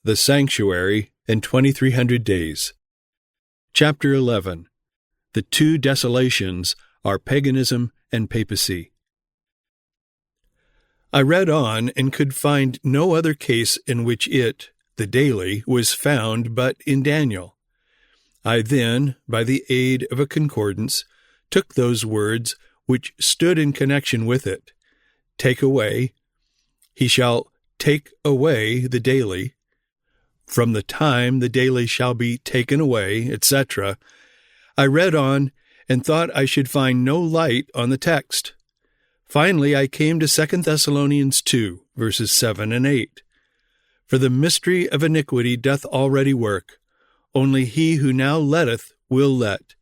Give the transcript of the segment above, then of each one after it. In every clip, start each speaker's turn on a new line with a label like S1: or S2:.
S1: The Sanctuary and 2300 Days. Chapter 11. The two desolations are Paganism and Papacy. I read on and could find no other case in which it, the daily, was found but in Daniel. I then, by the aid of a concordance, took those words which stood in connection with it, take away, he shall take away the daily, from the time the daily shall be taken away, etc. I read on and thought I should find no light on the text. Finally, I came to 2 Thessalonians 2, verses 7 and 8. For the mystery of iniquity doth already work, only he who now letteth will let,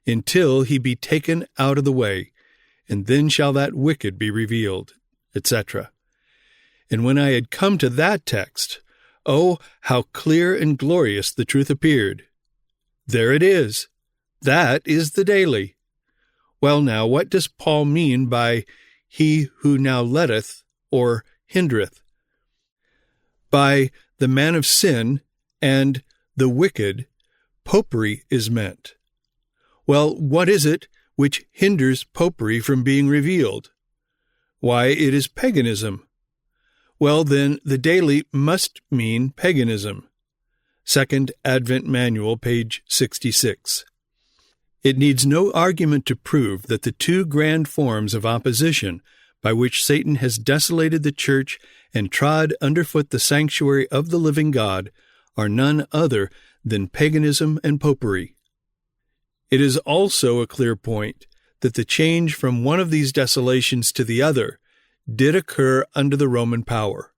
S1: until he be taken out of the way, and then shall that wicked be revealed, etc. And when I had come to that text, oh, how clear and glorious the truth appeared! There it is. That is the daily. Well, now, what does Paul mean by he who now letteth or hindereth? By the man of sin and the wicked, popery is meant. Well, what is it which hinders popery from being revealed? Why, it is paganism. Well, then, the daily must mean paganism. Second Advent Manual, page 66. It needs no argument to prove that the two grand forms of opposition by which Satan has desolated the church and trod underfoot the sanctuary of the living God are none other than paganism and popery. It is also a clear point that the change from one of these desolations to the other did occur under the Roman power.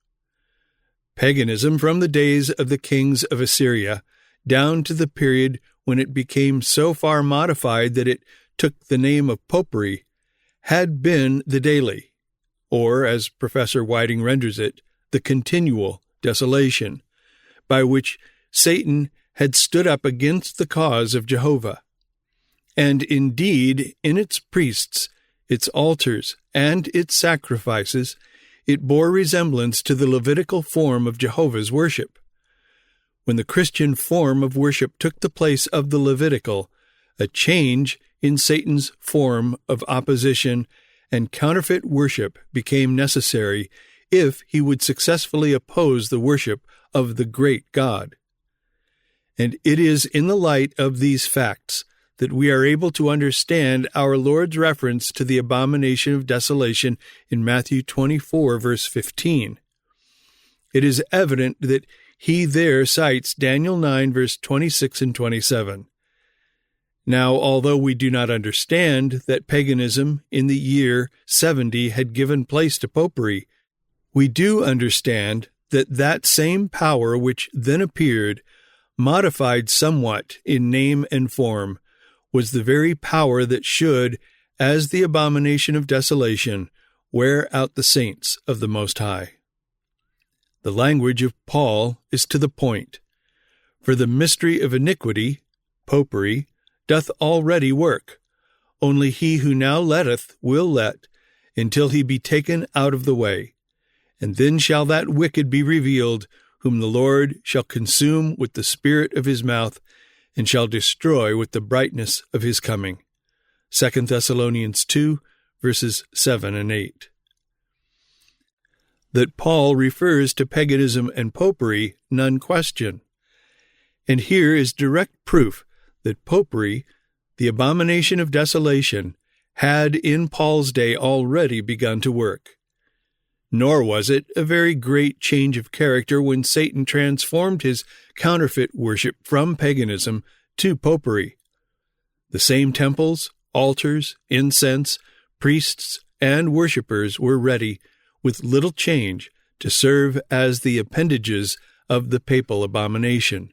S1: Paganism from the days of the kings of Assyria down to the period when it became so far modified that it took the name of popery, had been the daily, or, as Professor Whiting renders it, the continual desolation, by which Satan had stood up against the cause of Jehovah. And indeed, in its priests, its altars, and its sacrifices, it bore resemblance to the Levitical form of Jehovah's worship. When the Christian form of worship took the place of the Levitical, a change in Satan's form of opposition and counterfeit worship became necessary if he would successfully oppose the worship of the great God. And it is in the light of these facts that we are able to understand our Lord's reference to the abomination of desolation in Matthew 24, verse 15. It is evident that he there cites Daniel 9, verse 26 and 27. Now, although we do not understand that paganism in the year 70 had given place to popery, we do understand that that same power which then appeared, modified somewhat in name and form, was the very power that should, as the abomination of desolation, wear out the saints of the Most High. The language of Paul is to the point. For the mystery of iniquity, popery, doth already work, only he who now letteth will let, until he be taken out of the way, and then shall that wicked be revealed, whom the Lord shall consume with the spirit of his mouth, and shall destroy with the brightness of his coming. 2 Thessalonians 2, verses 7 and 8. That Paul refers to paganism and popery, none question. And here is direct proof that popery, the abomination of desolation, had in Paul's day already begun to work. Nor was it a very great change of character when Satan transformed his counterfeit worship from paganism to popery. The same temples, altars, incense, priests, and worshippers were ready, with little change, to serve as the appendages of the papal abomination.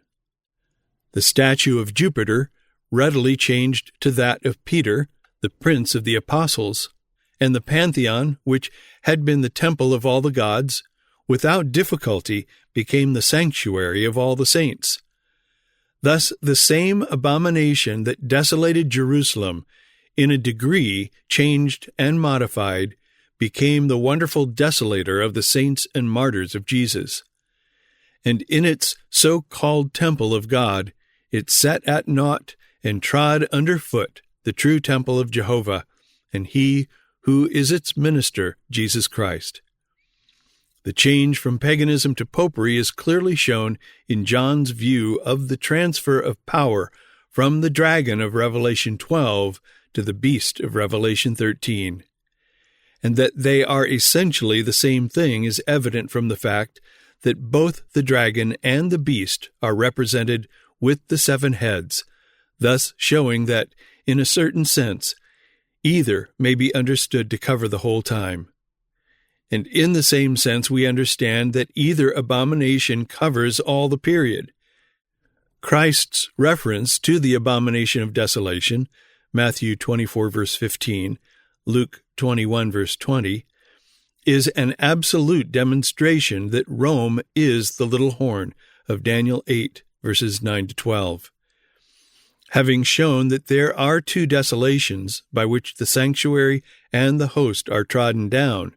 S1: The statue of Jupiter readily changed to that of Peter, the prince of the apostles, and the Pantheon, which had been the temple of all the gods, without difficulty became the sanctuary of all the saints. Thus the same abomination that desolated Jerusalem, in a degree changed and modified, became the wonderful desolator of the saints and martyrs of Jesus. and in its so-called temple of God, it set at naught and trod under foot the true temple of Jehovah, and he who is its minister, Jesus Christ. The change from paganism to popery is clearly shown in John's view of the transfer of power from the dragon of Revelation 12 to the beast of Revelation 13. And that they are essentially the same thing is evident from the fact that both the dragon and the beast are represented with the 7 heads, thus showing that, in a certain sense, either may be understood to cover the whole time. And in the same sense, we understand that either abomination covers all the period. Christ's reference to the abomination of desolation, Matthew 24, verse 15, Luke 21, verse 20, is an absolute demonstration that Rome is the little horn of Daniel 8, verses 9 to 12. Having shown that there are 2 desolations by which the sanctuary and the host are trodden down,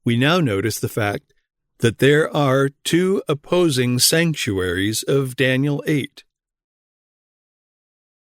S1: we now notice the fact that there are 2 opposing sanctuaries of Daniel 8.